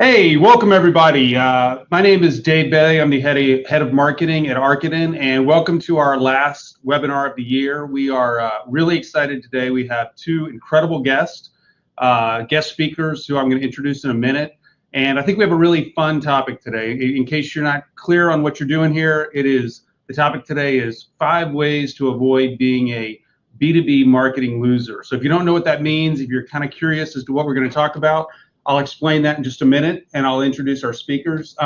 Hey, welcome everybody. My name is Dave Bailey. I'm the head of marketing at Arcaden, and welcome to our last webinar of the year. We are really excited today. We have two incredible guest speakers who I'm going to introduce in a minute. And I think we have a really fun topic today. In case you're not clear on what you're doing here, the topic today is 5 ways to avoid being a B2B marketing loser. So if you don't know what that means, if you're kind of curious as to what we're going to talk about, I'll explain that in just a minute, and I'll introduce our speakers.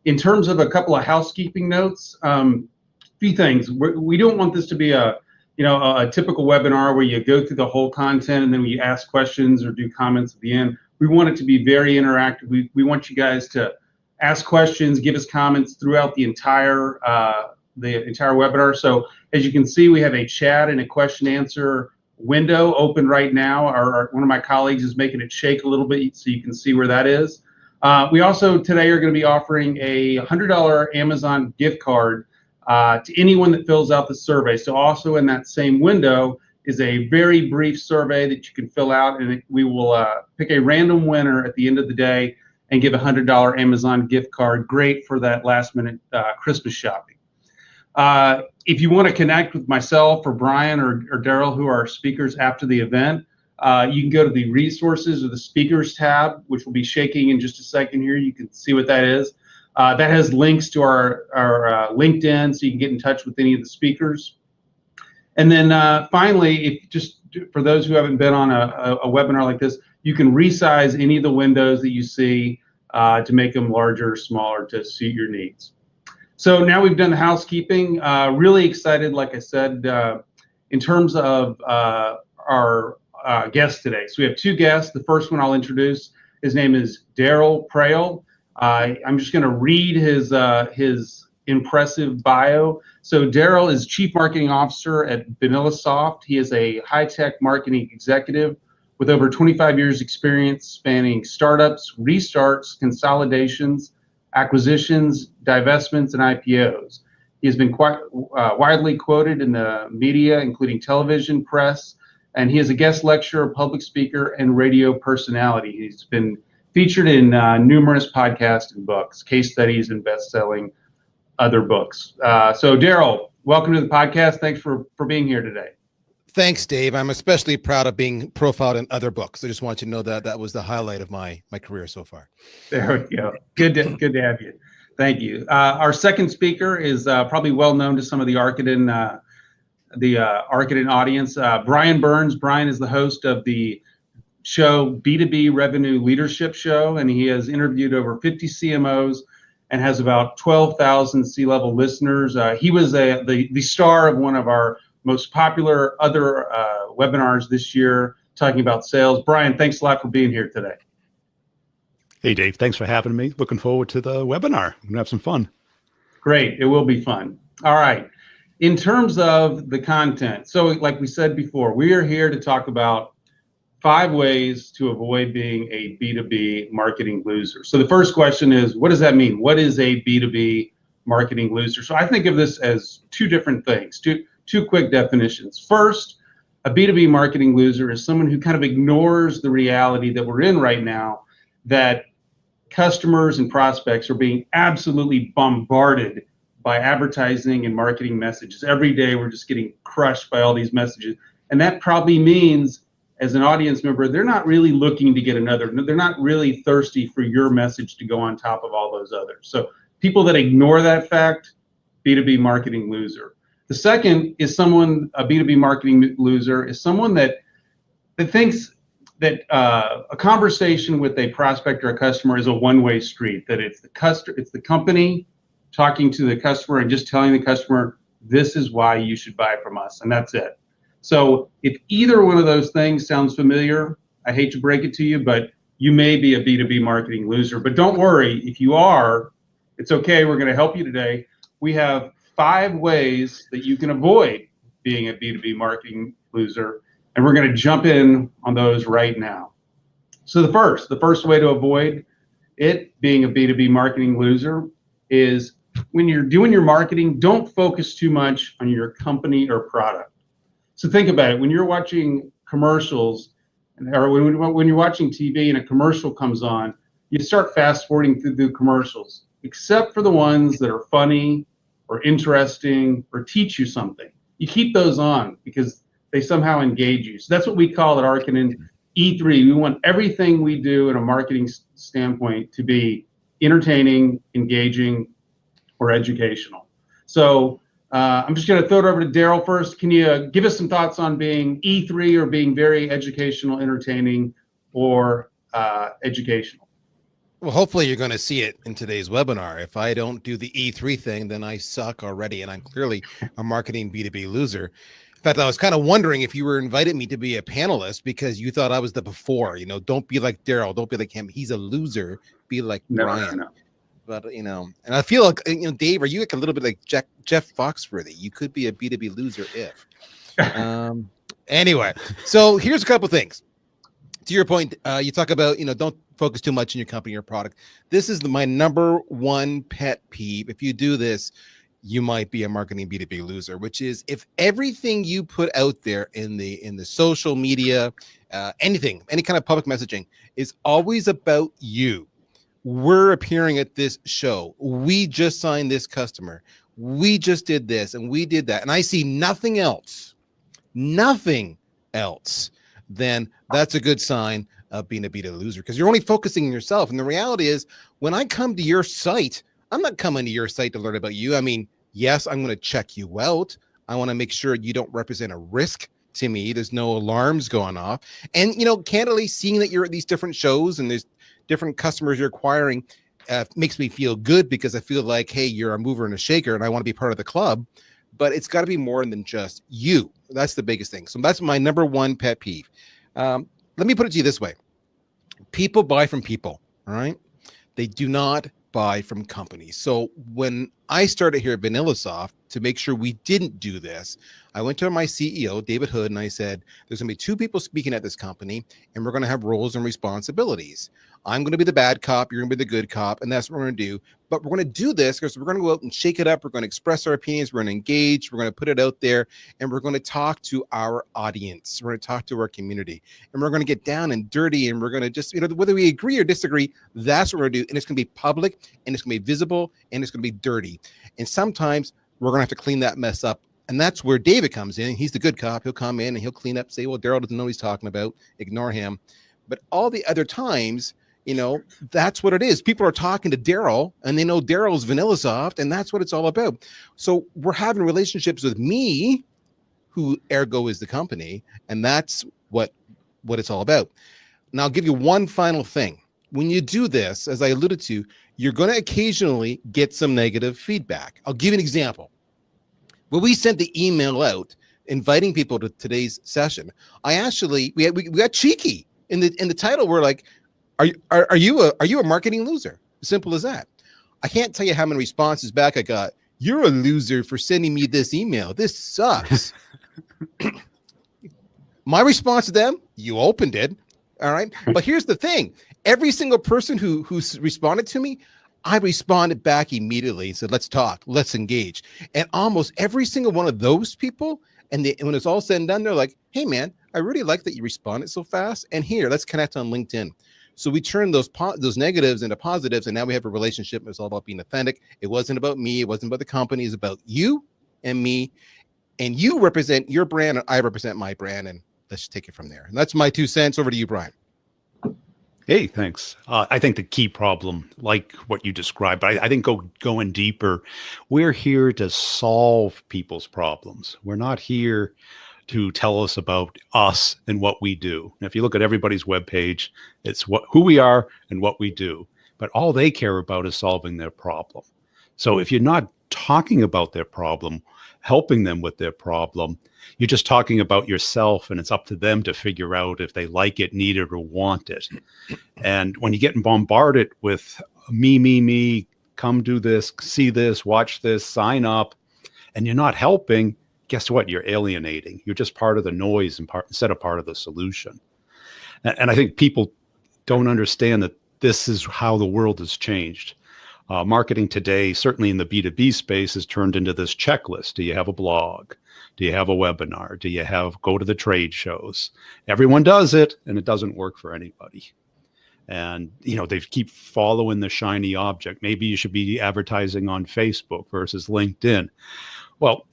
In terms of a couple of housekeeping notes, few things. We don't want this to be a typical webinar where you go through the whole content and then we ask questions or do comments at the end. We want it to be very interactive. We want you guys to ask questions, give us comments throughout the entire webinar. So as you can see, we have a chat and a question answer window open right now. One of my colleagues is making it shake a little bit so you can see where that is. We also today are going to be offering a $100 Amazon gift card to anyone that fills out the survey. So also in that same window is a very brief survey that you can fill out, and we will pick a random winner at the end of the day and give a $100 Amazon gift card. Great for that last minute Christmas shopping. If you want to connect with myself or Brian or Daryl, who are speakers after the event, you can go to the resources or the speakers tab, which will be shaking in just a second here. You can see what that is. That has links to our LinkedIn, so you can get in touch with any of the speakers. And then finally, for those who haven't been on a webinar like this, you can resize any of the windows that you see to make them larger or smaller to suit your needs. So now we've done the housekeeping. Really excited, like I said, in terms of our guests today. So we have two guests. The first one I'll introduce, his name is Daryl Prale. I'm just going to read his impressive bio. So Daryl is Chief Marketing Officer at VanillaSoft. He is a high-tech marketing executive with over 25 years experience spanning startups, restarts, consolidations, acquisitions, divestments, and IPOs. He has been quite widely quoted in the media, including television, press, and he is a guest lecturer, public speaker, and radio personality. He's been featured in numerous podcasts and books, case studies, and best-selling other books. So Daryl, welcome to the podcast. Thanks for being here today. Thanks, Dave. I'm especially proud of being profiled in other books. I just want you to know that was the highlight of my career so far. There we go. Good to have you. Thank you. Our second speaker is probably well known to some of the Arcaden audience. Brian Burns. Brian is the host of the show B2B Revenue Leadership Show, and he has interviewed over 50 CMOs and has about 12,000 C-level listeners. He was the star of one of our most popular other webinars this year, talking about sales. Brian, thanks a lot for being here today. Hey, Dave, thanks for having me. Looking forward to the webinar. We're gonna have some fun. Great, it will be fun. All right, in terms of the content, so like we said before, we are here to talk about 5 ways to avoid being a B2B marketing loser. So the first question is, what does that mean? What is a B2B marketing loser? So I think of this as two different things, two quick definitions. First, a B2B marketing loser is someone who kind of ignores the reality that we're in right now, that customers and prospects are being absolutely bombarded by advertising and marketing messages. Every day we're just getting crushed by all these messages. And that probably means, as an audience member, they're not really looking to get they're not really thirsty for your message to go on top of all those others. So people that ignore that fact, B2B marketing loser. The second is a B2B marketing loser is someone that thinks that a conversation with a prospect or a customer is a one-way street, that it's the company talking to the customer and just telling the customer, this is why you should buy from us, and that's it. So if either one of those things sounds familiar, I hate to break it to you, but you may be a B2B marketing loser. But don't worry, if you are, it's okay. We're going to help you today. We have 5 ways that you can avoid being a B2B marketing loser, and we're going to jump in on those right now. So the first way to avoid it being a B2B marketing loser is when you're doing your marketing, don't focus too much on your company or product. So think about it. When you're watching commercials, or when you're watching TV and a commercial comes on, you start fast forwarding through the commercials, except for the ones that are funny or interesting or teach you something. You keep those on because they somehow engage you. So that's what we call at Arkanen E3. We want everything we do in a marketing standpoint to be entertaining, engaging, or educational. So I'm just going to throw it over to Daryl first. Can you give us some thoughts on being E3 or being very educational, entertaining, or educational? Well, hopefully you're going to see it in today's webinar. If I don't do the E3 thing, then I suck already, and I'm clearly a marketing B2B loser. In fact, I was kind of wondering if you were invited me to be a panelist because you thought I was the before. Don't be like Daryl. Don't be like him. He's a loser. Be like Brian. No. But, and I feel like, Dave, are you like a little bit like Jeff Foxworthy? You could be a B2B loser if. Anyway, so here's a couple things. To your point, you talk about, don't focus too much on your company or product. This is my number one pet peeve. If you do this, you might be a marketing B2B loser, which is if everything you put out there in the social media, anything, any kind of public messaging is always about you. We're appearing at this show. We just signed this customer. We just did this and we did that. And I see nothing else, then that's a good sign of being a B2B loser because you're only focusing on yourself. And the reality is when I come to your site, I'm not coming to your site to learn about you. I mean, yes, I'm going to check you out. I want to make sure you don't represent a risk to me. There's no alarms going off. And, candidly, seeing that you're at these different shows and there's different customers you're acquiring makes me feel good because I feel like, hey, you're a mover and a shaker and I want to be part of the club. But it's got to be more than just you. That's the biggest thing. So that's my number one pet peeve. Let me put it to you this way. People buy from people, all right? They do not buy from companies. So when I started here at VanillaSoft to make sure we didn't do this, I went to my CEO, David Hood, and I said, there's going to be two people speaking at this company, and we're going to have roles and responsibilities. I'm going to be the bad cop, you're going to be the good cop, and that's what we're going to do. But we're going to do this because we're going to go out and shake it up. We're going to express our opinions. We're going to engage. We're going to put it out there, and we're going to talk to our audience. We're going to talk to our community, and we're going to get down and dirty, and we're going to just, whether we agree or disagree, that's what we're going to do. And it's going to be public, and it's going to be visible, and it's going to be dirty. And sometimes we're going to have to clean that mess up. And that's where David comes in. He's the good cop. He'll come in and he'll clean up, say, well, Daryl doesn't know what he's talking about. Ignore him. But all the other times, that's what it is. People are talking to Daryl and they know Daryl's VanillaSoft, and that's what it's all about. So we're having relationships with me, who ergo is the company, and that's what it's all about. Now, I'll give you one final thing. When you do this, as I alluded to, you're going to occasionally get some negative feedback. I'll give you an example. When we sent the email out inviting people to today's session, we got cheeky in the title. We're like, are you a marketing loser? Simple as that. I can't tell you how many responses back I got. You're a loser for sending me this email. This sucks. My response to them, you opened it. All right. But here's the thing. Every single person who responded to me, I responded back immediately and said, let's talk, let's engage. And almost every single one of those people, and when it's all said and done, they're like, hey, man, I really like that you responded so fast. And here, let's connect on LinkedIn. So we turned those negatives into positives, and now we have a relationship. It's all about being authentic. It wasn't about me. It wasn't about the company. It's about you and me. And you represent your brand, and I represent my brand. And let's just take it from there. And that's my 2 cents. Over to you, Brian. Hey, thanks. I think the key problem, like what you described, but I think going deeper, we're here to solve people's problems. We're not here to tell us about us and what we do. And if you look at everybody's webpage, it's who we are and what we do. But all they care about is solving their problem. So if you're not talking about their problem, helping them with their problem, you're just talking about yourself, and it's up to them to figure out if they like it, need it, or want it. And when you're getting bombarded with me, come do this, see this, watch this, sign up, and you're not helping, guess what? You're alienating. You're just part of the noise instead of part of the solution. And I think people don't understand that this is how the world has changed. Marketing today, certainly in the B2B space, has turned into this checklist. Do you have a blog? Do you have a webinar? Do you go to the trade shows? Everyone does it, and it doesn't work for anybody. And, they keep following the shiny object. Maybe you should be advertising on Facebook versus LinkedIn. Well,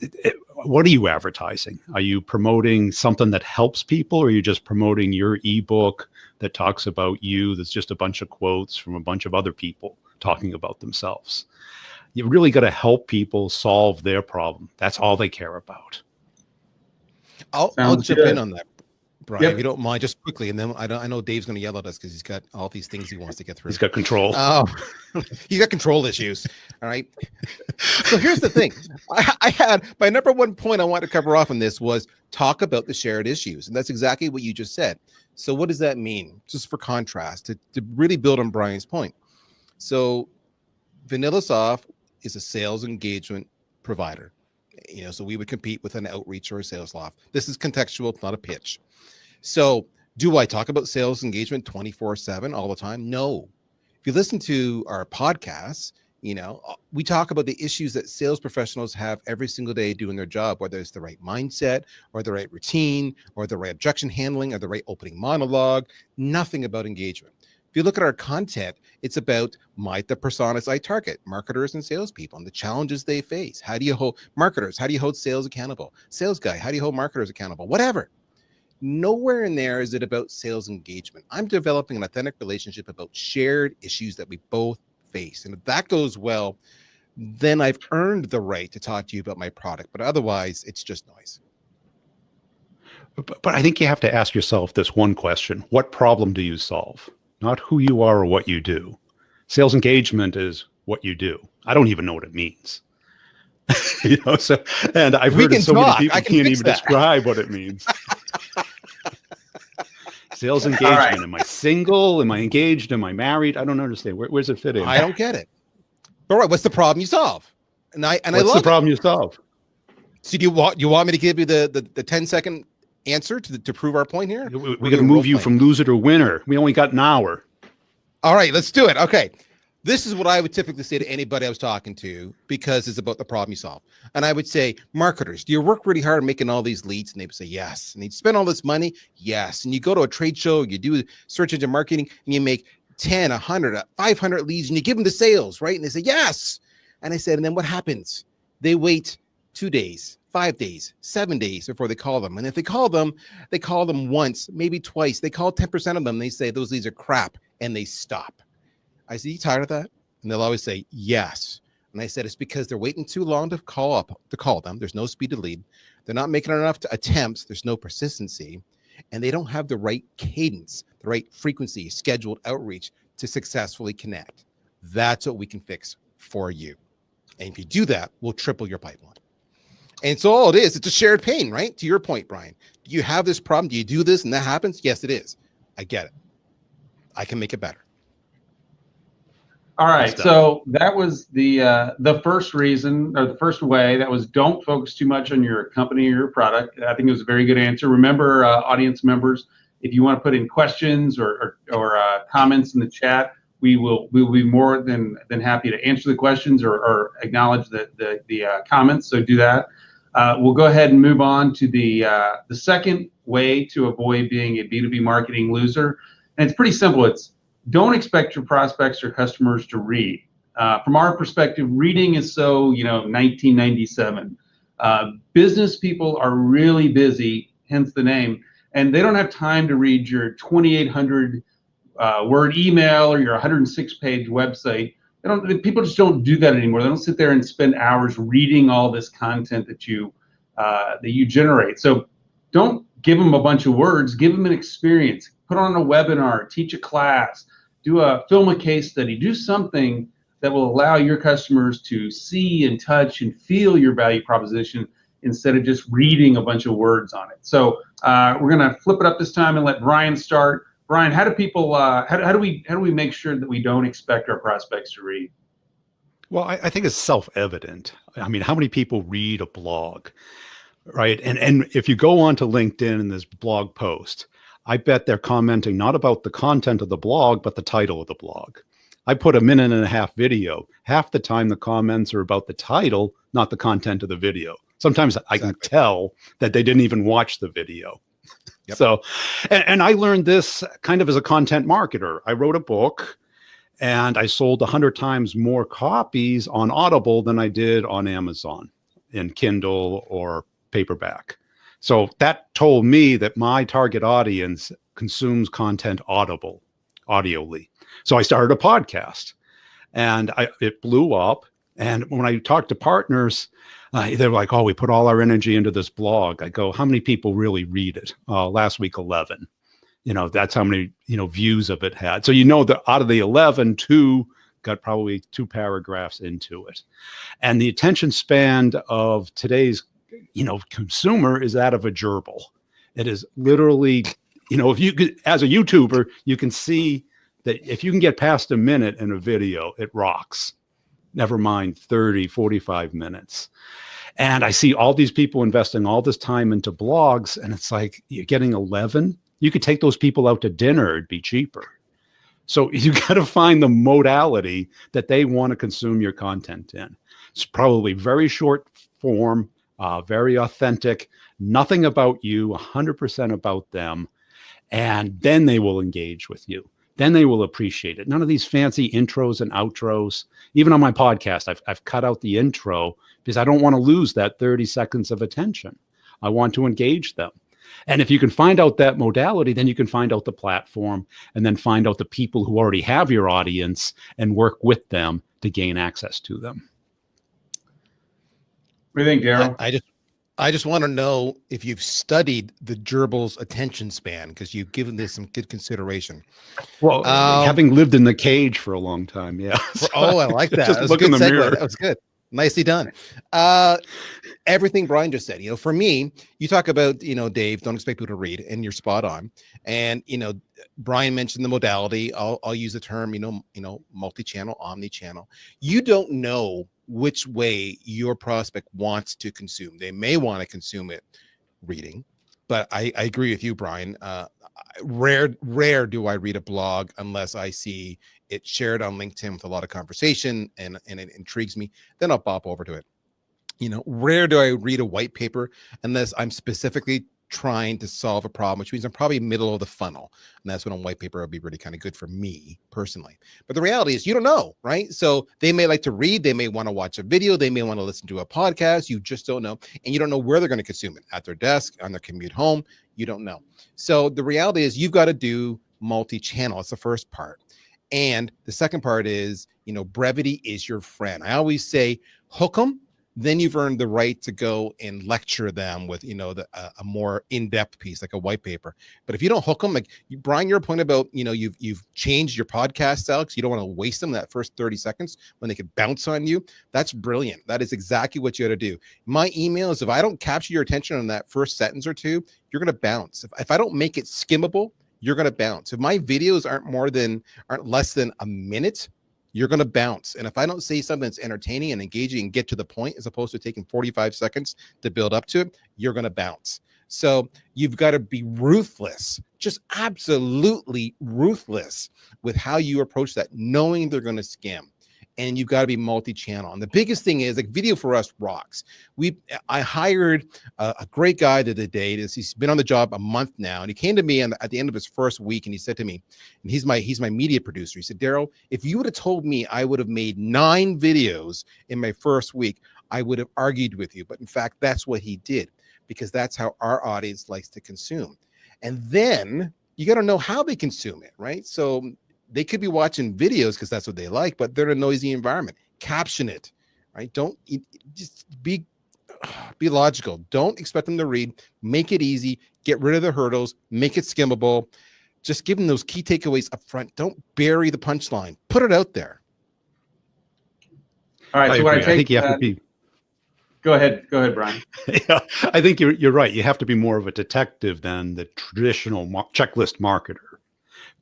what are you advertising? Are you promoting something that helps people, or are you just promoting your ebook that talks about you? That's just a bunch of quotes from a bunch of other people talking about themselves. You really got to help people solve their problem. That's all they care about. I'll jump in on that, Brian, Yep. if you don't mind, just quickly. And then I know Dave's going to yell at us because he's got all these things he wants to get through. He's got control. Oh, he's got control issues. All right. So here's the thing. I had my number one point I wanted to cover off on this was talk about the shared issues. And that's exactly what you just said. So what does that mean? Just for contrast, to really build on Brian's point. So VanillaSoft is a sales engagement provider. So we would compete with an outreach or a sales loft. This is contextual, not a pitch. So do I talk about sales engagement 24/7 all the time? No. If you listen to our podcasts, we talk about the issues that sales professionals have every single day doing their job, whether it's the right mindset or the right routine or the right objection handling or the right opening monologue. Nothing about engagement. If you look at our content, it's about the personas I target, marketers and salespeople, and the challenges they face. How do you hold marketers? How do you hold sales accountable? Sales guy, how do you hold marketers accountable? Whatever. Nowhere in there is it about sales engagement. I'm developing an authentic relationship about shared issues that we both face. And if that goes well, then I've earned the right to talk to you about my product. But otherwise, it's just noise. But I think you have to ask yourself this one question. What problem do you solve? Not who you are or what you do. Sales engagement is what you do. I don't even know what it means. And I've heard so many people can't even describe what it means. Sales engagement. Right. Am I single? Am I engaged? Am I married? I don't understand. Where's it fit in? I don't get it. All right. What's the problem you solve? What's the problem you solve? So do you want me to give you the 10-second answer to prove our point here? We're going to move you from loser to winner. We only got an hour. All right, let's do it. Okay. This is what I would typically say to anybody I was talking to, because it's about the problem you solve. And I would say, marketers, do you work really hard making all these leads? And they would say, yes. And you spend all this money? Yes. And you go to a trade show, you do search engine marketing, and you make 10, 100, 500 leads, and you give them the sales, right? And they say, yes. And I said, and then what happens? They wait 2 days, 5 days, 7 days before they call them. And if they call them once, maybe twice. They call 10% of them. They say those leads are crap, and they stop. I said, you tired of that? And they'll always say, yes. And I said, it's because they're waiting too long to call them. There's no speed to lead. They're not making enough attempts. There's no persistency. And they don't have the right cadence, the right frequency, scheduled outreach to successfully connect. That's what we can fix for you. And if you do that, we'll triple your pipeline. And so all it is, it's a shared pain, right? To your point, Brian. Do you have this problem? Do you do this and that happens? Yes, it is. I get it. I can make it better. All right, so that was the first reason, or the first way. That was, don't focus too much on your company or your product. I think it was a very good answer. Remember, audience members, if you want to put in questions or comments in the chat, we will be more than happy to answer the questions or acknowledge the comments. So do that. We'll go ahead and move on to the second way to avoid being a B2B marketing loser, and it's pretty simple. It's don't expect your prospects or customers to read. From our perspective, reading is so, 1997. Business people are really busy, hence the name, and they don't have time to read your 2,800 word email or your 106-page website. People just don't do that anymore. They don't sit there and spend hours reading all this content that you generate. So don't give them a bunch of words. Give them an experience. Put on a webinar, teach a class, film a case study, do something that will allow your customers to see and touch and feel your value proposition instead of just reading a bunch of words on it. So we're gonna flip it up this time and let Brian start. Brian, how do people, how do we make sure that we don't expect our prospects to read? Well, I think it's self-evident. I mean, how many people read a blog, right? And if you go onto LinkedIn in this blog post, I bet they're commenting not about the content of the blog, but the title of the blog. I put a 1.5-minute video. Half the time the comments are about the title, not the content of the video. Sometimes I can tell that they didn't even watch the video. Yep. So, and I learned this kind of as a content marketer. I wrote a book and I sold 100 times more copies on Audible than I did on Amazon in Kindle or paperback. So that told me that my target audience consumes content audioly. So I started a podcast and it blew up. And when I talked to partners, they're like, "Oh, we put all our energy into this blog." I go, "How many people really read it?" Last week, 11. That's how many, views of it had. So, that out of the 11, 2 got probably 2 paragraphs into it. And the attention span of today's, consumer is that of a gerbil. It is literally, if you could, as a YouTuber, you can see that if you can get past a minute in a video, it rocks. Never mind 30, 45 minutes. And I see all these people investing all this time into blogs, and it's like, you're getting 11. You could take those people out to dinner. It'd be cheaper. So you got to find the modality that they want to consume your content in. It's probably very short form, very authentic, nothing about you, 100% about them. And then they will engage with you. Then they will appreciate it. None of these fancy intros and outros. Even on my podcast, I've cut out the intro because I don't want to lose that 30 seconds of attention. I want to engage them. And if you can find out that modality, then you can find out the platform and then find out the people who already have your audience and work with them to gain access to them. What do you think, Daryl? I just want to know if you've studied the gerbil's attention span, because you've given this some good consideration. Well, having lived in the cage for a long time, yeah. Oh, I like that. Just That was look a in good the segue. mirror. That was good. Nicely done. Everything Brian just said, for me, you talk about, Dave, don't expect people to read, and you're spot on. And, Brian mentioned the modality. I'll use the term, multi-channel, omni-channel. You don't know which way your prospect wants to consume. They may want to consume it reading, but I agree with you, Brian. Rare do I read a blog unless I see it shared on LinkedIn with a lot of conversation and it intrigues me. Then I'll pop over to it. Rare do I read a white paper unless I'm specifically trying to solve a problem, which means I'm probably middle of the funnel. And that's when a white paper would be really kind of good for me personally. But the reality is you don't know, right? So they may like to read, they may want to watch a video, they may want to listen to a podcast. You just don't know. And you don't know where they're going to consume it, at their desk, on their commute home. You don't know. So the reality is you've got to do multi-channel. It's the first part. And the second part is, brevity is your friend. I always say, hook them. Then you've earned the right to go and lecture them with, a more in-depth piece, like a white paper. But if you don't hook them, like Brian, your point about, you've changed your podcast style because you don't want to waste them that first 30 seconds when they could bounce on you. That's brilliant. That is exactly what you got to do. My email is, if I don't capture your attention on that first sentence or two, you're going to bounce. If I don't make it skimmable, you're going to bounce. If my videos aren't less than a minute, you're going to bounce. And if I don't say something that's entertaining and engaging and get to the point, as opposed to taking 45 seconds to build up to it, you're going to bounce. So you've got to be ruthless, just absolutely ruthless with how you approach that, knowing they're going to skim. And you've got to be multi-channel. And the biggest thing is, like, video for us rocks. I hired a great guy the other day. He's been on the job a month now, and he came to me at the end of his first week, and he said to me, and he's my media producer. He said, Daryl, if you would have told me I would have made 9 videos in my first week, I would have argued with you. But in fact, that's what he did, because that's how our audience likes to consume. And then you got to know how they consume it, right? So they could be watching videos because that's what they like, but they're in a noisy environment. Caption it, right? Just be logical. Don't expect them to read. Make it easy. Get rid of the hurdles. Make it skimmable. Just give them those key takeaways up front. Don't bury the punchline. Put it out there. All right. So I think you have to be. Go ahead, Brian. Yeah, I think you're right. You have to be more of a detective than the traditional checklist marketer.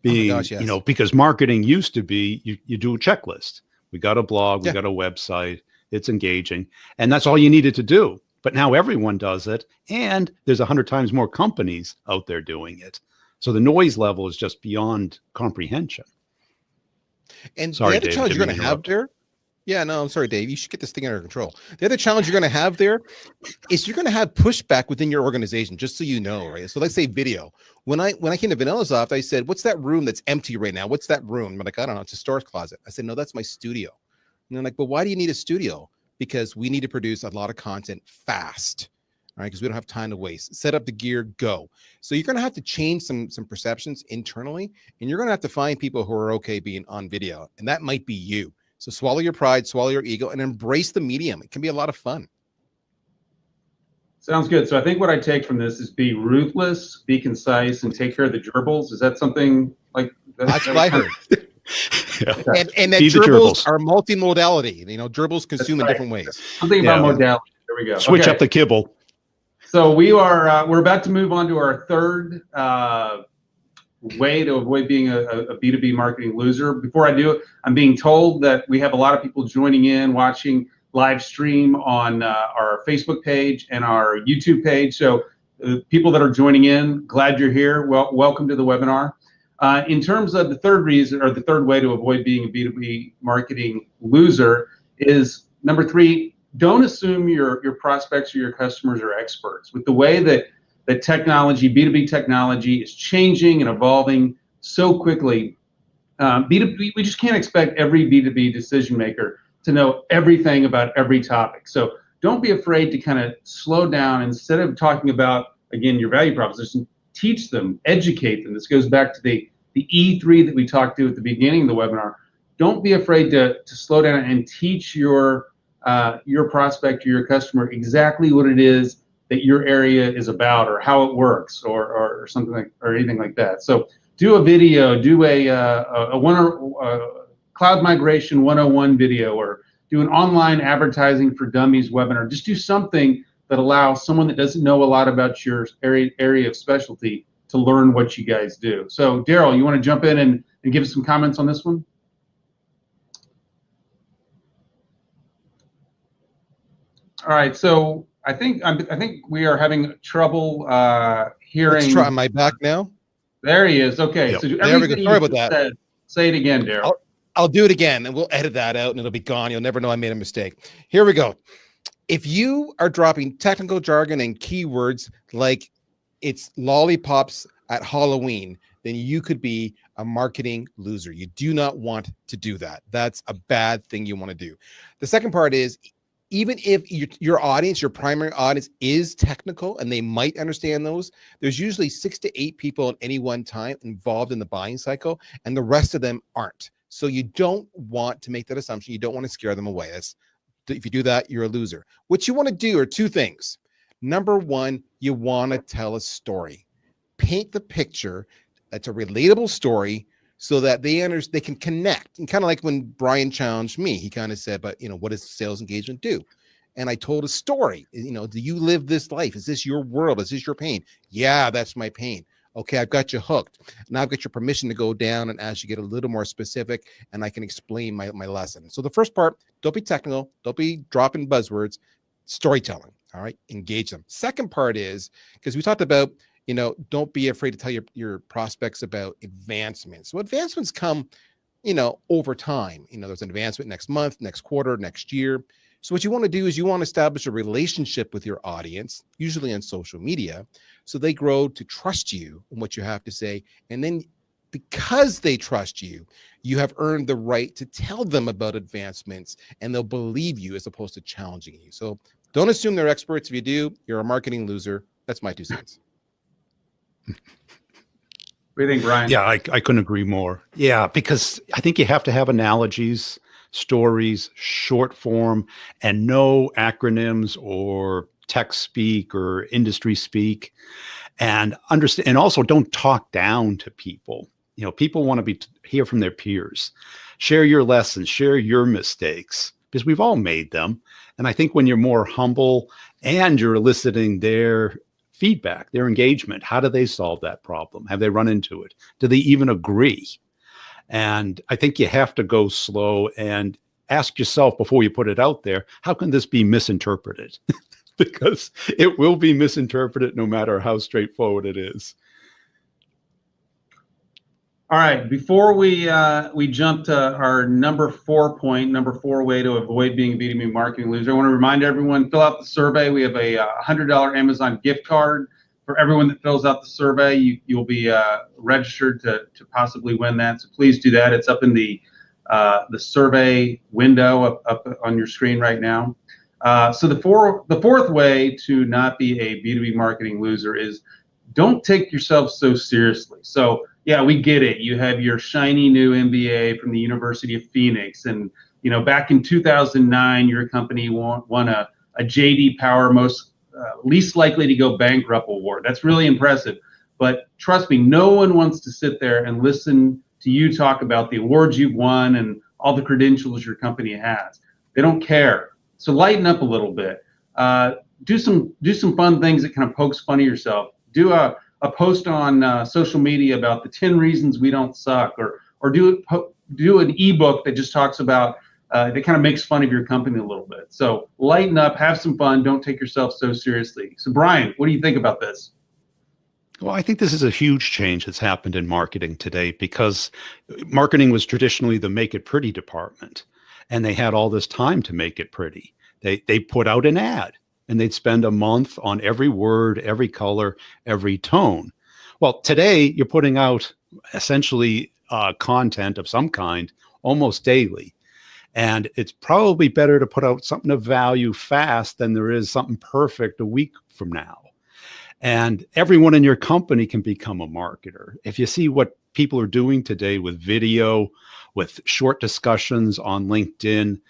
Yes. Because marketing used to be you do a checklist. We got a blog, we got a website, it's engaging, and that's all you needed to do. But now everyone does it, and there's 100 times more companies out there doing it. So the noise level is just beyond comprehension. And sorry, the other challenge you're going to have there, Yeah, no, I'm sorry, Dave. You should get this thing under control. The other challenge you're going to have there is you're going to have pushback within your organization, just so you know, right? So let's say video. When I came to VanillaSoft, I said, "What's that room that's empty right now? What's that room?" I'm like, "I don't know. It's a storage closet." I said, "No, that's my studio." And they're like, "But why do you need a studio?" Because we need to produce a lot of content fast, all right? Because we don't have time to waste. Set up the gear, go. So you're going to have to change some perceptions internally, and you're going to have to find people who are okay being on video, and that might be you. So swallow your pride, swallow your ego, and embrace the medium. It can be a lot of fun. Sounds good. So I think what I take from this is be ruthless, be concise, and take care of the gerbils. Is that something like that? That's what I heard. Yeah. And that Feed the gerbils gerbils. are multimodality. You know, gerbils consume in right. different ways. Something about Yeah. modality. There we go. Switch Okay. up the kibble. So we're about to move on to our third way to avoid being a B2B marketing loser. Before I do it, I'm being told that we have a lot of people joining in, watching live stream on our Facebook page and our YouTube page. So people that are joining in, glad you're here. Welcome to the webinar. In terms of the third reason, or the third way to avoid being a B2B marketing loser, is number 3, don't assume your prospects or your customers are experts. With the way that technology, B2B technology, is changing and evolving so quickly, B2B, we just can't expect every B2B decision maker to know everything about every topic. So don't be afraid to kind of slow down. Instead of talking about, again, your value proposition, teach them, educate them. This goes back to the E3 that we talked to at the beginning of the webinar. Don't be afraid to slow down and teach your prospect or your customer exactly what it is that your area is about, or how it works, or something like, or anything like that. So do a video, do a cloud migration 101 video, or do an online advertising for dummies webinar. Just do something that allows someone that doesn't know a lot about your area of specialty to learn what you guys do. So Daryl, you want to jump in and give us some comments on this one? All right, so I think we are having trouble hearing. Let's try. Am I back now? There he is. Okay, Yep. so There we go. everything Sorry you about that. said, say it again, Daryl. I'll do it again, and we'll edit that out, and it'll be gone. You'll never know I made a mistake. Here we go. If you are dropping technical jargon and keywords like it's lollipops at Halloween, then you could be a marketing loser. You do not want to do that. That's a bad thing you want to do. The second part is, even if your audience, your primary audience, is technical and they might understand those, there's usually 6 to 8 people at any one time involved in the buying cycle, and the rest of them aren't. So you don't want to make that assumption. You don't want to scare them away. If you do that, you're a loser. What you want to do are 2 things. Number 1, you want to tell a story. Paint the picture. That's a relatable story, so that they can connect. And kind of like when Brian challenged me, he kind of said, "But what does sales engagement do?" And I told a story. Do you live this life? Is this your world? Is this your pain? Yeah, that's my pain. Okay, I've got you hooked. Now I've got your permission to go down and as you get a little more specific, and I can explain my lesson. So the first part, don't be technical. Don't be dropping buzzwords. Storytelling. All right, engage them. Second part is, because we talked about, don't be afraid to tell your prospects about advancements. So advancements come, over time. There's an advancement next month, next quarter, next year. So what you want to do is you want to establish a relationship with your audience, usually on social media, so they grow to trust you and what you have to say. And then because they trust you, you have earned the right to tell them about advancements, and they'll believe you as opposed to challenging you. So don't assume they're experts. If you do, you're a marketing loser. That's my 2 cents. What do you think, Brian? Yeah, I couldn't agree more. Yeah, because I think you have to have analogies, stories, short form, and no acronyms or tech speak or industry speak. And understand, and also don't talk down to people. People want to hear from their peers. Share your lessons, share your mistakes, because we've all made them. And I think when you're more humble and you're eliciting their feedback, their engagement, how do they solve that problem? Have they run into it? Do they even agree? And I think you have to go slow and ask yourself before you put it out there, how can this be misinterpreted? Because it will be misinterpreted no matter how straightforward it is. All right, before we jump to our number 4 way to avoid being a B2B marketing loser, I want to remind everyone, fill out the survey. We have a $100 Amazon gift card for everyone that fills out the survey. You'll be registered to possibly win that. So please do that. It's up in the survey window up on your screen right now. So the fourth way to not be a B2B marketing loser is don't take yourself so seriously. So yeah, we get it. You have your shiny new MBA from the University of Phoenix, and back in 2009, your company won a JD Power most least likely to go bankrupt award. That's really impressive. But trust me, no one wants to sit there and listen to you talk about the awards you've won and all the credentials your company has. They don't care. So lighten up a little bit. Do some fun things that kind of pokes fun at yourself. Do a post on social media about the 10 reasons we don't suck, or do an ebook that just talks about that kind of makes fun of your company a little bit. So lighten up, have some fun, don't take yourself so seriously. So Brian, what do you think about this? Well, I think this is a huge change that's happened in marketing today, because marketing was traditionally the make it pretty department, and they had all this time to make it pretty. They put out an ad, and they'd spend a month on every word, every color, every tone. Well, today you're putting out essentially content of some kind almost daily. And it's probably better to put out something of value fast than there is something perfect a week from now. And everyone in your company can become a marketer. If you see what people are doing today with video, with short discussions on LinkedIn,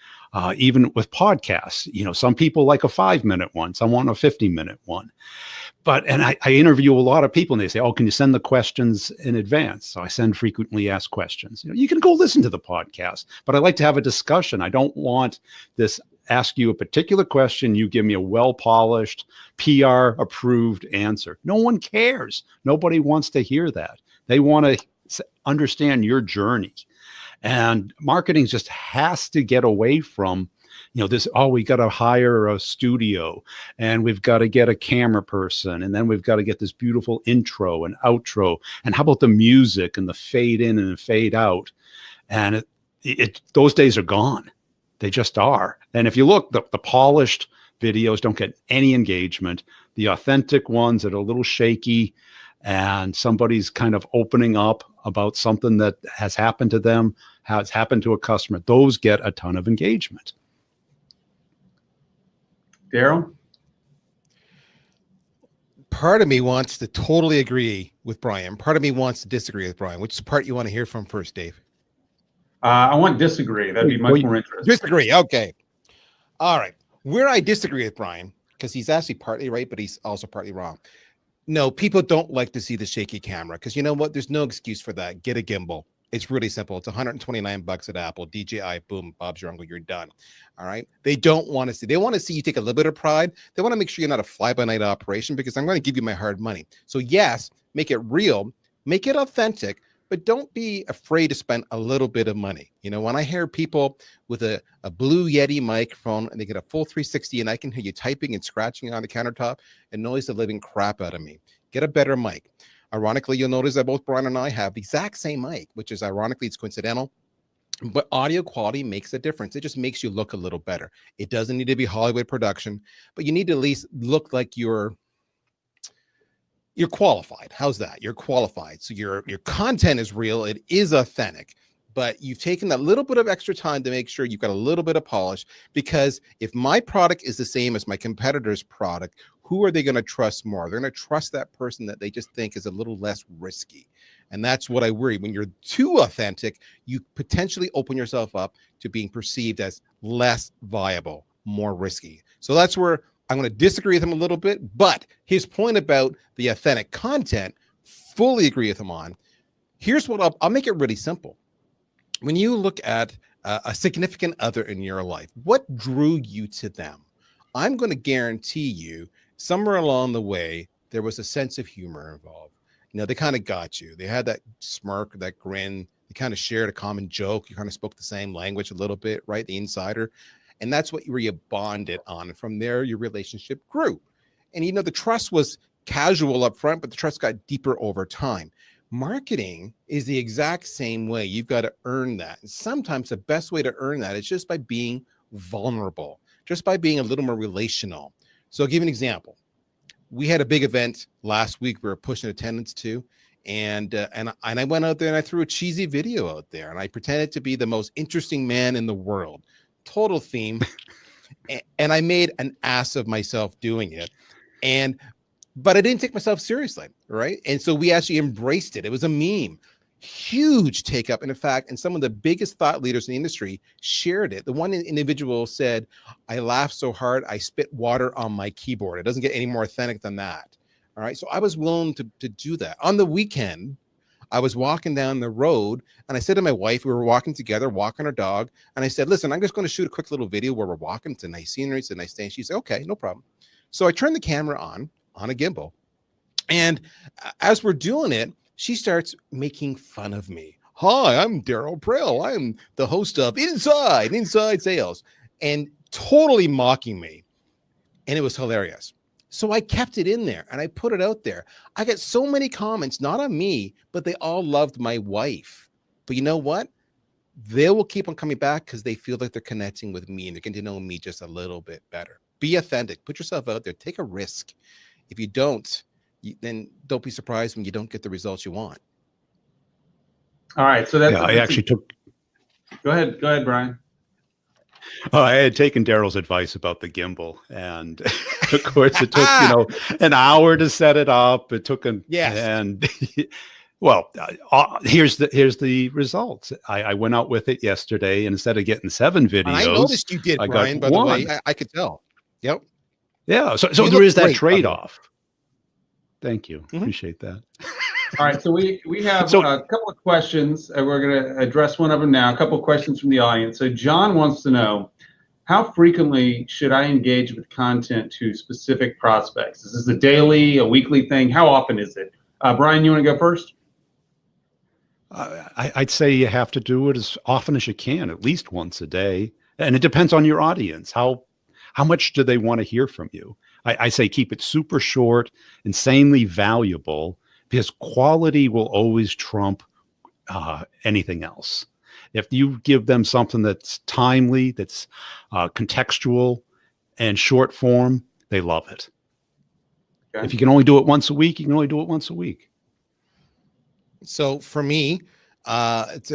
even with podcasts, some people like a 5-minute one, some want a 50-minute one. And I interview a lot of people, and they say, oh, can you send the questions in advance? So I send frequently asked questions. You can go listen to the podcast, but I like to have a discussion. I don't want this ask you a particular question, you give me a well-polished, PR-approved answer. No one cares. Nobody wants to hear that. They want to understand your journey. And marketing just has to get away from, this, oh, we got to hire a studio, and we've got to get a camera person, and then we've got to get this beautiful intro and outro. And how about the music and the fade in and fade out? And those days are gone. They just are. And if you look, the polished videos don't get any engagement. The authentic ones that are a little shaky and somebody's kind of opening up about something that has happened to them, has happened to a customer, those get a ton of engagement. Daryl? Part of me wants to totally agree with Brian. Part of me wants to disagree with Brian. Which part you want to hear from first, Dave? I want to disagree. That'd be much more interesting. Disagree. Okay. All right. Where I disagree with Brian, because he's actually partly right, but he's also partly wrong. No, people don't like to see the shaky camera, because you know what? There's no excuse for that. Get a gimbal. It's really simple. It's $129 at Apple. DJI, boom, Bob's your uncle, you're done. All right. They don't want to see. They want to see you take a little bit of pride. They want to make sure you're not a fly-by-night operation, because I'm going to give you my hard money. So yes, make it real, make it authentic, but don't be afraid to spend a little bit of money. When I hear people with a Blue Yeti microphone and they get a full 360 and I can hear you typing and scratching on the countertop, it annoys the living crap out of me. Get a better mic. Ironically, you'll notice that both Brian and I have the exact same mic, which is ironically, it's coincidental, but audio quality makes a difference. It just makes you look a little better. It doesn't need to be Hollywood production, but you need to at least look like you're qualified. How's that? You're qualified. So your content is real. It is authentic, but you've taken that little bit of extra time to make sure you've got a little bit of polish, because if my product is the same as my competitor's product, who are they going to trust more? They're going to trust that person that they just think is a little less risky. And that's what I worry. When you're too authentic, you potentially open yourself up to being perceived as less viable, more risky. So that's where I'm going to disagree with him a little bit, but his point about the authentic content, fully agree with him on. Here's what I'll make it really simple. When you look at a significant other in your life, what drew you to them? I'm going to guarantee you somewhere along the way, there was a sense of humor involved. They kind of got you. They had that smirk, that grin. They kind of shared a common joke. You kind of spoke the same language a little bit, right? The insider. And that's where you bonded on. And from there, your relationship grew. And, the trust was casual up front, but the trust got deeper over time. Marketing is the exact same way. You've got to earn that. And sometimes the best way to earn that is just by being vulnerable, just by being a little more relational. So I'll give you an example. We had a big event last week we were pushing attendance to, and I went out there and I threw a cheesy video out there, and I pretended to be the most interesting man in the world. Total theme. And I made an ass of myself doing it. But I didn't take myself seriously, right? And so we actually embraced it. It was a meme, huge take up. And in fact, and some of the biggest thought leaders in the industry shared it. The one individual said, I laughed so hard, I spit water on my keyboard. It doesn't get any more authentic than that. All right. So I was willing to do that. On the weekend, I was walking down the road and I said to my wife, we were walking together, walking our dog. And I said, listen, I'm just going to shoot a quick little video where we're walking. It's a nice scenery. It's a nice day. And she said, okay, no problem. So I turned the camera on a gimbal. And as we're doing it, she starts making fun of me. Hi, I'm Daryl Prill. I'm the host of Inside Sales, and totally mocking me. And it was hilarious. So I kept it in there and I put it out there. I got so many comments, not on me, but they all loved my wife. But you know what? They will keep on coming back because they feel like they're connecting with me and they're getting to know me just a little bit better. Be authentic. Put yourself out there. Take a risk. If you don't, then don't be surprised when you don't get the results you want. All right. So that's, I actually took. Go ahead, Brian. I had taken Daryl's advice about the gimbal, and of course it took an hour to set it up. It took and well, here's the results. I went out with it yesterday, and instead of getting 7 videos, and I noticed you did, Brian. By the way, I could tell. Yep. Yeah. So there is that trade-off. Thank you. Mm-hmm. Appreciate that. All right. So we have a couple of questions. We're going to address one of them now. A couple of questions from the audience. So John wants to know, how frequently should I engage with content to specific prospects? Is this a daily, a weekly thing? How often is it? Brian, you want to go first? I'd say you have to do it as often as you can, at least once a day. And it depends on your audience. How much do they want to hear from you? I say keep it super short, insanely valuable, because quality will always trump anything else. If you give them something that's timely, that's contextual and short form, they love it. Okay. If you can only do it once a week, you can only do it once a week. So for me, it's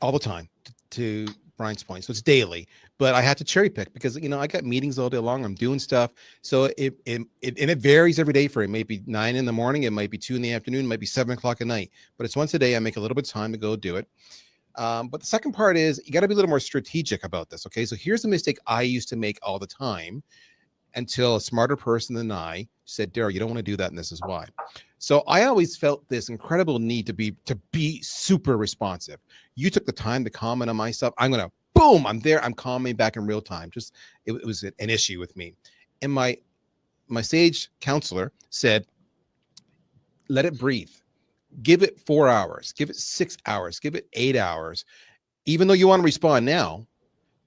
all the time, to Brian's point. So it's daily, but I had to cherry pick because, I got meetings all day long. I'm doing stuff. So it varies every day for it. It may be 9 in the morning. It might be 2 in the afternoon. It might be 7 o'clock at night, but it's once a day. I make a little bit of time to go do it. But the second part is you got to be a little more strategic about this. Okay. So here's the mistake I used to make all the time until a smarter person than I said, Daryl, you don't want to do that. And this is why. So I always felt this incredible need to be super responsive. You took the time to comment on my stuff. I'm going to, boom, I'm there. I'm commenting back in real time. Just, it was an issue with me. And my sage counselor said, let it breathe. Give it 4 hours, give it 6 hours, give it 8 hours, even though you want to respond now,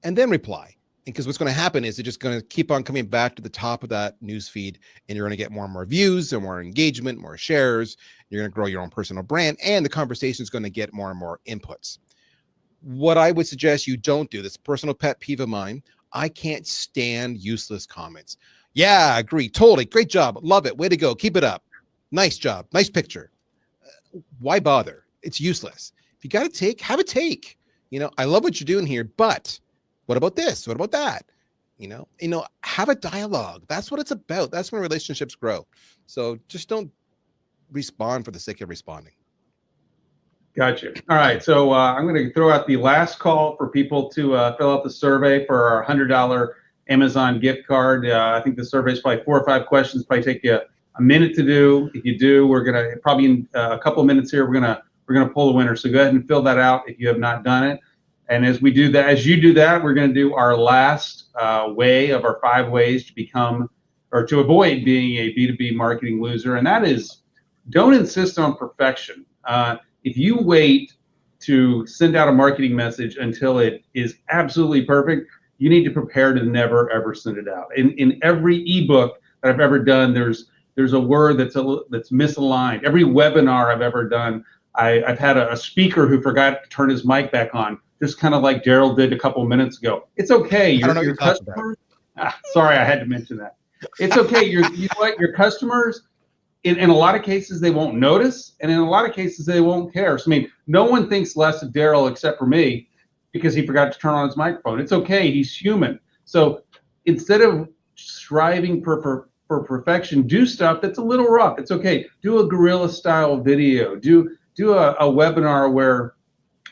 and then reply. Because what's going to happen is it's just going to keep on coming back to the top of that news feed, and you're going to get more and more views and more engagement, more shares. You're going to grow your own personal brand, and the conversation is going to get more and more inputs. What I would suggest you don't do, this personal pet peeve of mine, I can't stand useless comments. Yeah, agree, totally, great job, love it, way to go, keep it up, nice job, nice picture. Why bother? It's useless. If you got to take, have a take. I love what you're doing here, but what about this? What about that? Have a dialogue. That's what it's about. That's when relationships grow. So just don't respond for the sake of responding. Gotcha. All right. So I'm going to throw out the last call for people to fill out the survey for our $100 Amazon gift card. I think the survey is probably 4 or 5 questions. Probably take you a minute to do. If you do, we're going to probably in a couple of minutes here, we're going to pull the winner. So go ahead and fill that out if you have not done it. And as you do that, we're going to do our last way of our 5 ways to become or to avoid being a B2B marketing loser. And that is, don't insist on perfection. If you wait to send out a marketing message until it is absolutely perfect, you need to prepare to never, ever send it out. In every ebook that I've ever done, there's there's a word that's that's misaligned. Every webinar I've ever done, I've had a speaker who forgot to turn his mic back on, just kind of like Daryl did a couple of minutes ago. It's okay. I don't know what Your you're talking about. customers. Sorry, I had to mention that. It's okay. You know what? Your customers, in a lot of cases, they won't notice, and in a lot of cases, they won't care. So, I mean, no one thinks less of Daryl except for me because he forgot to turn on his microphone. It's okay. He's human. So instead of striving for perfection, do stuff that's a little rough. It's okay. Do a guerrilla style video. Do a webinar where,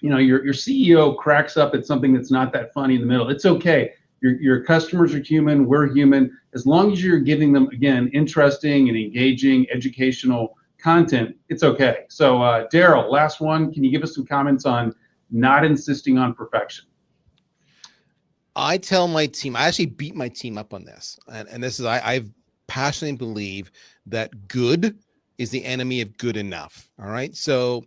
you know, your CEO cracks up at something that's not that funny in the middle. It's okay. Your customers are human. We're human. As long as you're giving them, again, interesting and engaging educational content, it's okay. So Daryl, last one. Can you give us some comments on not insisting on perfection? I tell my team, I actually beat my team up on this. And this is, I passionately believe that good is the enemy of good enough. All right. So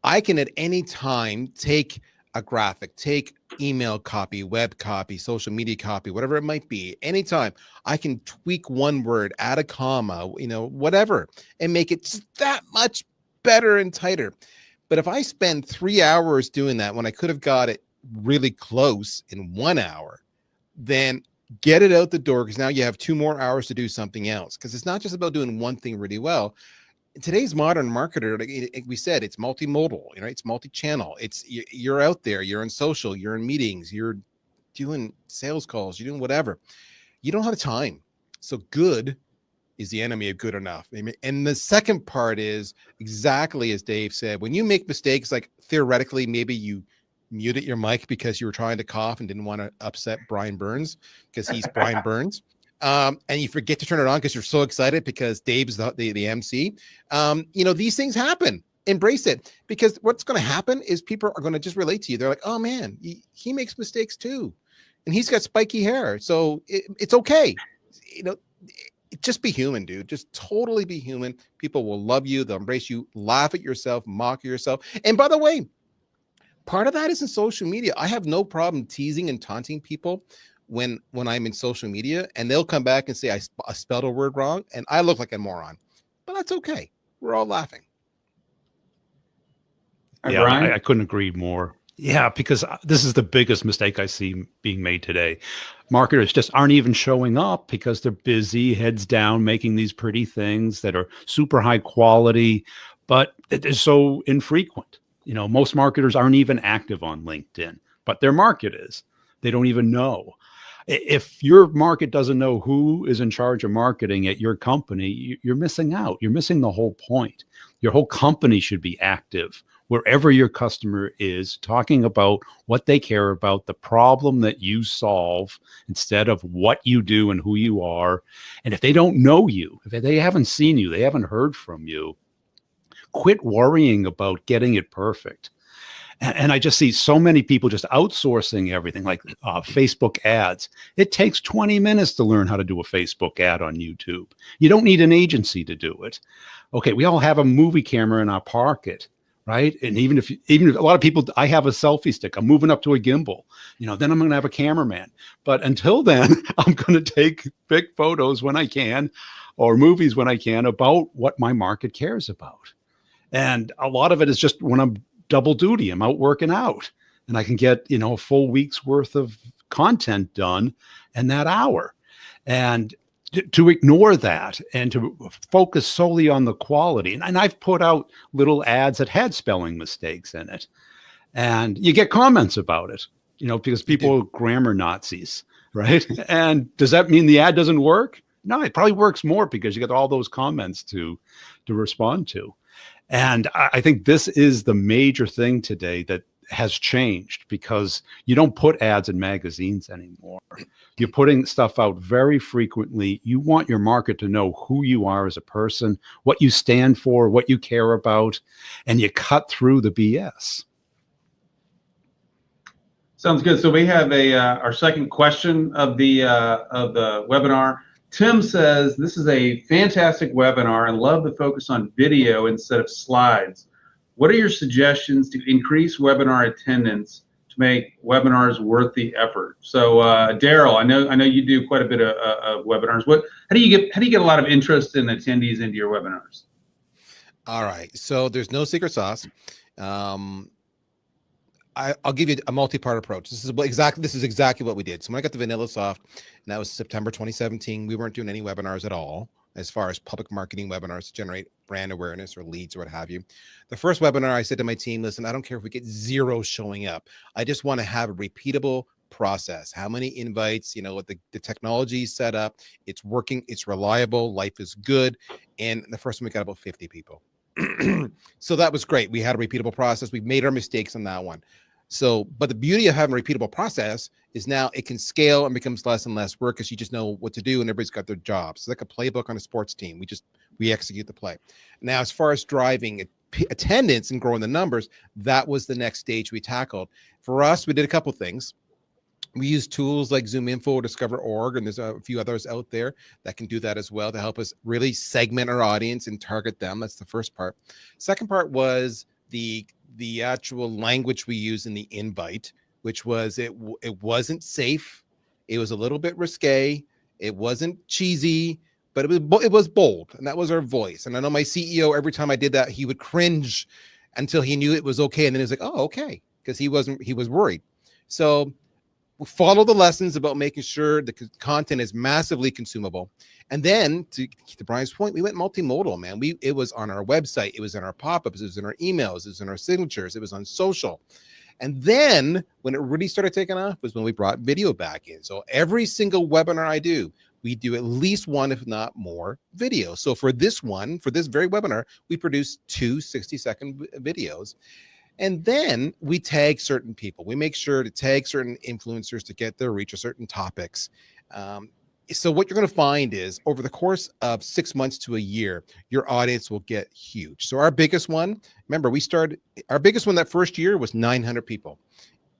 I can at any time take a graphic, take email copy, web copy, social media copy, whatever it might be. Anytime I can tweak one word, add a comma, you know, whatever, and make it just that much better and tighter. But if I spend 3 hours doing that when I could have got it really close in 1 hour, then get it out the door, because now you have 2 more hours to do something else. Because it's not just about doing one thing really well. In today's modern marketer, like we said, it's multimodal, you know, it's multi-channel. It's you're out there, you're in social, you're in meetings, you're doing sales calls, you're doing whatever. You don't have time. So good is the enemy of good enough. And the second part is exactly as Dave said. When you make mistakes, like theoretically, maybe you muted your mic because you were trying to cough and didn't want to upset Brian Burns because he's Brian Burns. And you forget to turn it on because you're so excited because Dave's the MC. You know, these things happen. Embrace it, because what's going to happen is people are going to just relate to you. They're like, oh man, he makes mistakes too. And he's got spiky hair. So it's okay. You know, just be human, dude. Just totally be human. People will love you. They'll embrace you. Laugh at yourself, mock yourself. And by the way, part of that is in social media. I have no problem teasing and taunting people when I'm in social media, and they'll come back and say I spelled a word wrong and I look like a moron, but that's okay. We're all laughing. Yeah, I couldn't agree more. Yeah, because this is the biggest mistake I see being made today. Marketers just aren't even showing up because they're busy, heads down, making these pretty things that are super high quality, but it is so infrequent. You know, most marketers aren't even active on LinkedIn, but their market is. They don't even know. If your market doesn't know who is in charge of marketing at your company, you're missing out. You're missing the whole point. Your whole company should be active wherever your customer is, talking about what they care about, the problem that you solve, instead of what you do and who you are. And if they don't know you, if they haven't seen you, they haven't heard from you, quit worrying about getting it perfect. And I just see so many people just outsourcing everything, like Facebook ads. It takes 20 minutes to learn how to do a Facebook ad on YouTube. You don't need an agency to do it. Okay, we all have a movie camera in our pocket, right? And even if a lot of people, I have a selfie stick, I'm moving up to a gimbal, you know, then I'm going to have a cameraman. But until then, I'm going to take big photos when I can, or movies when I can, about what my market cares about. And a lot of it is just when I'm double duty, I'm out working out, and I can get, you know, a full week's worth of content done in that hour. And to ignore that and to focus solely on the quality. And I've put out little ads that had spelling mistakes in it, and you get comments about it, you know, because people are grammar Nazis, right? And does that mean the ad doesn't work? No, it probably works more because you get all those comments to respond to. And I think this is the major thing today that has changed, because you don't put ads in magazines anymore. You're putting stuff out very frequently. You want your market to know who you are as a person, what you stand for, what you care about, and you cut through the BS. Sounds good. So we have our second question of the webinar. Tim says, this is a fantastic webinar and love the focus on video instead of slides. What are your suggestions to increase webinar attendance to make webinars worth the effort. So Daryl, I know you do quite a bit of webinars. How do you get a lot of interest in attendees into your webinars? All right, so there's no secret sauce. I'll give you a multi-part approach. This is exactly what we did. So when I got the Vanilla Soft, and that was September 2017, we weren't doing any webinars at all as far as public marketing webinars to generate brand awareness or leads or what have you. The first webinar, I said to my team, listen, I don't care if we get 0 showing up. I just want to have a repeatable process. How many invites, what the technology is set up, it's working, it's reliable, life is good. And the first one, we got about 50 people. So that was great. We had a repeatable process. We made our mistakes on that one. So, but the beauty of having a repeatable process is now it can scale and becomes less and less work because you just know what to do and everybody's got their jobs. It's like a playbook on a sports team. We execute the play. Now, as far as driving attendance and growing the numbers, that was the next stage we tackled. For us, we did a couple things. We use tools like ZoomInfo or Discover.org, and there's a few others out there that can do that as well to help us really segment our audience and target them. That's the first part. Second part was the actual language we use in the invite, which was it wasn't safe. It was a little bit risque. It wasn't cheesy, but it was bold, and that was our voice. And I know my CEO, every time I did that, he would cringe until he knew it was okay, and then he was like, "Oh, okay," because he was worried. So we follow the lessons about making sure the content is massively consumable. And then to Brian's point, we went multimodal, man. It was on our website, it was in our pop-ups, it was in our emails, it was in our signatures, it was on social. And then when it really started taking off was when we brought video back in. So every single webinar I do, we do at least one, if not more, videos. So for this very webinar, we produced 2 60-second videos. And then we tag certain people. We make sure to tag certain influencers to get their reach or certain topics. So what you're going to find is over the course of 6 months to a year, your audience will get huge. So our biggest one, remember, our biggest one that first year was 900 people.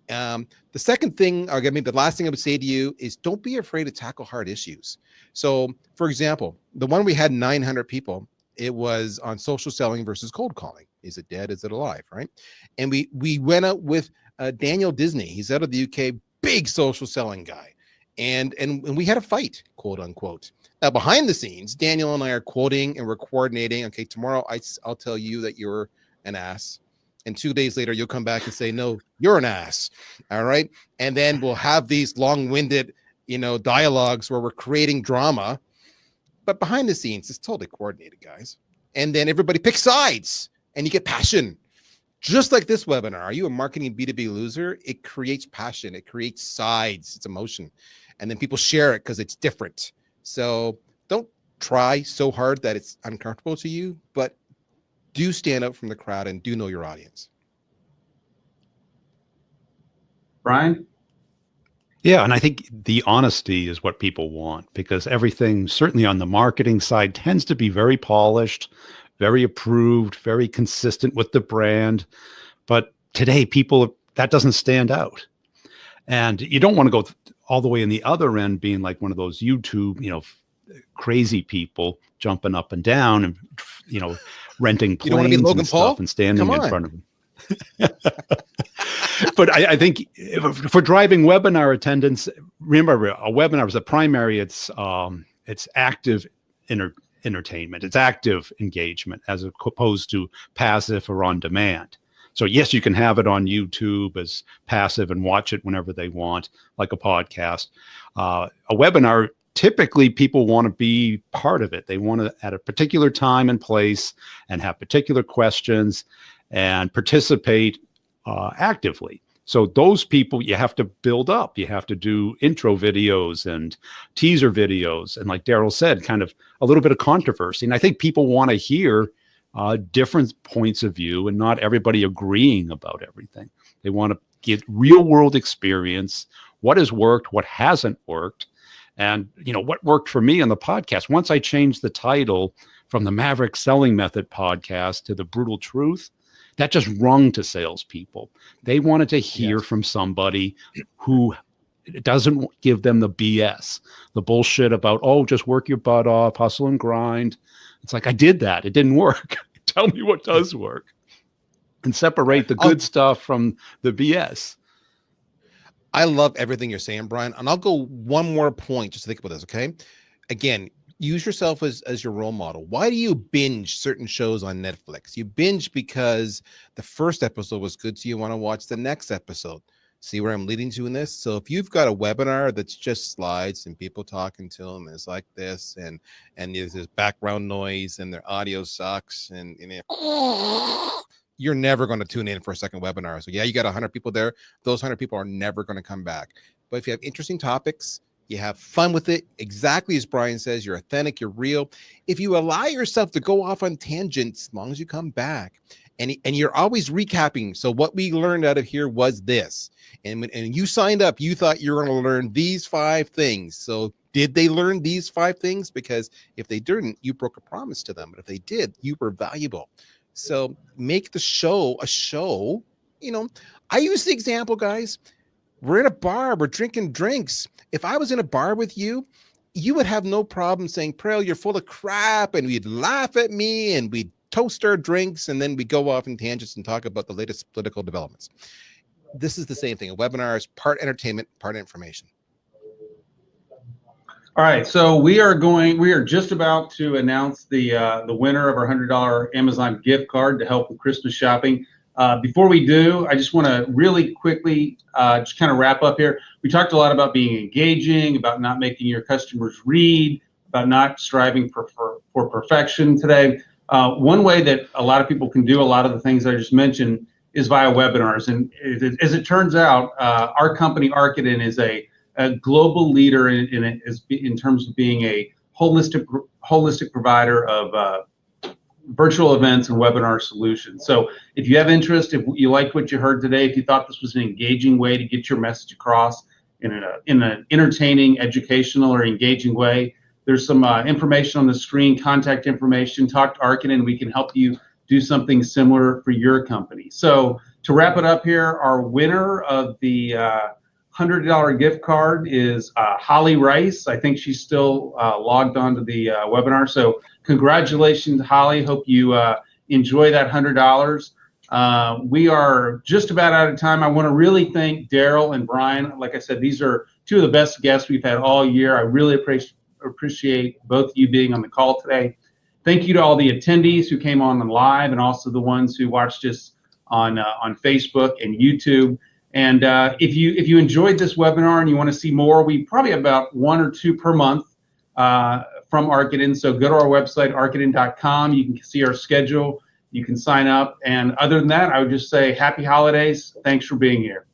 The second thing, the last thing I would say to you is don't be afraid to tackle hard issues. So for example, the one we had 900 people, it was on social selling versus cold calling. Is it dead? Is it alive? Right. And we went out with Daniel Disney. He's out of the UK, big social selling guy. And we had a fight, quote unquote. Now, behind the scenes, Daniel and I are quoting and we're coordinating. Okay, tomorrow I'll tell you that you're an ass. And 2 days later, you'll come back and say, no, you're an ass. All right. And then we'll have these long-winded, dialogues where we're creating drama. But behind the scenes, it's totally coordinated, guys. And then everybody picks sides and you get passion. Just like this webinar. Are you a marketing B2B loser? It creates passion. It creates sides. It's emotion. And then people share it because it's different. So don't try so hard that it's uncomfortable to you, but do stand out from the crowd and do know your audience. Brian? Yeah, and I think the honesty is what people want because everything, certainly on the marketing side, tends to be very polished, very approved, very consistent with the brand. But today, that doesn't stand out. And you don't want to go all the way in the other end, being like one of those YouTube, crazy people jumping up and down and, renting planes and stuff and standing in front of them. But I think for driving webinar attendance, remember a webinar is a primary. It's active entertainment. It's active engagement as opposed to passive or on demand. So yes, you can have it on YouTube as passive and watch it whenever they want, like a podcast. A webinar, typically people want to be part of it. They want to at a particular time and place and have particular questions and participate actively. So those people you have to build up. You have to do intro videos and teaser videos. And like Daryl said, kind of a little bit of controversy. And I think people want to hear different points of view and not everybody agreeing about everything. They want to get real world experience, what has worked, what hasn't worked. And, what worked for me on the podcast, once I changed the title from the Maverick Selling Method podcast to the Brutal Truth, that just rung to salespeople. They wanted to hear from somebody who doesn't give them the BS, the bullshit about, just work your butt off, hustle and grind. It's like, I did that. It didn't work. Tell me what does work. And separate the good stuff from the BS. I love everything you're saying, Brian. And I'll go one more point just to think about this, okay? Again, use yourself as your role model. Why do you binge certain shows on Netflix? You binge because the first episode was good, so you want to watch the next episode. See where I'm leading to in this? So if you've got a webinar that's just slides and people talking to them, it's like this, and there's this background noise and their audio sucks, and you're never going to tune in for a second webinar. So yeah, you got 100 people there. Those 100 people are never going to come back. But if you have interesting topics, you have fun with it, exactly as Brian says, you're authentic, you're real. If you allow yourself to go off on tangents, as long as you come back, and you're always recapping. So what we learned out of here was this. And you signed up, you thought you were going to learn these 5 things. So did they learn these 5 things? Because if they didn't, you broke a promise to them. But if they did, you were valuable. So make the show a show. You know, I use the example, guys. We're in a bar, we're drinking drinks. If I was in a bar with you, you would have no problem saying, Prel, you're full of crap. And we'd laugh at me and we'd toast our drinks. And then we go off in tangents and talk about the latest political developments. This is the same thing. A webinar is part entertainment, part information. All right, so we are just about to announce the winner of our $100 Amazon gift card to help with Christmas shopping. Before we do, I just want to really quickly just kind of wrap up here. We talked a lot about being engaging, about not making your customers read, about not striving for perfection today. One way that a lot of people can do a lot of the things I just mentioned is via webinars. And as it turns out, our company, Archidin, is a global leader in terms of being a holistic provider of virtual events and webinar solutions. So if you have interest, if you liked what you heard today, if you thought this was an engaging way to get your message across in an entertaining, educational, or engaging way, there's some information on the screen, contact information. Talk to Archidin, we can help you do something similar for your company. So to wrap it up here, our winner of the $100 gift card is Holly Rice. I think she's still logged on to the webinar. So congratulations, Holly. Hope you enjoy that $100. We are just about out of time. I want to really thank Daryl and Brian. Like I said, these are 2 of the best guests we've had all year. I really appreciate both of you being on the call today. Thank you to all the attendees who came on live and also the ones who watched us on Facebook and YouTube. And if you enjoyed this webinar and you want to see more, we probably have about 1 or 2 per month from Archidin. So go to our website, archidin.com. You can see our schedule. You can sign up. And other than that, I would just say happy holidays. Thanks for being here.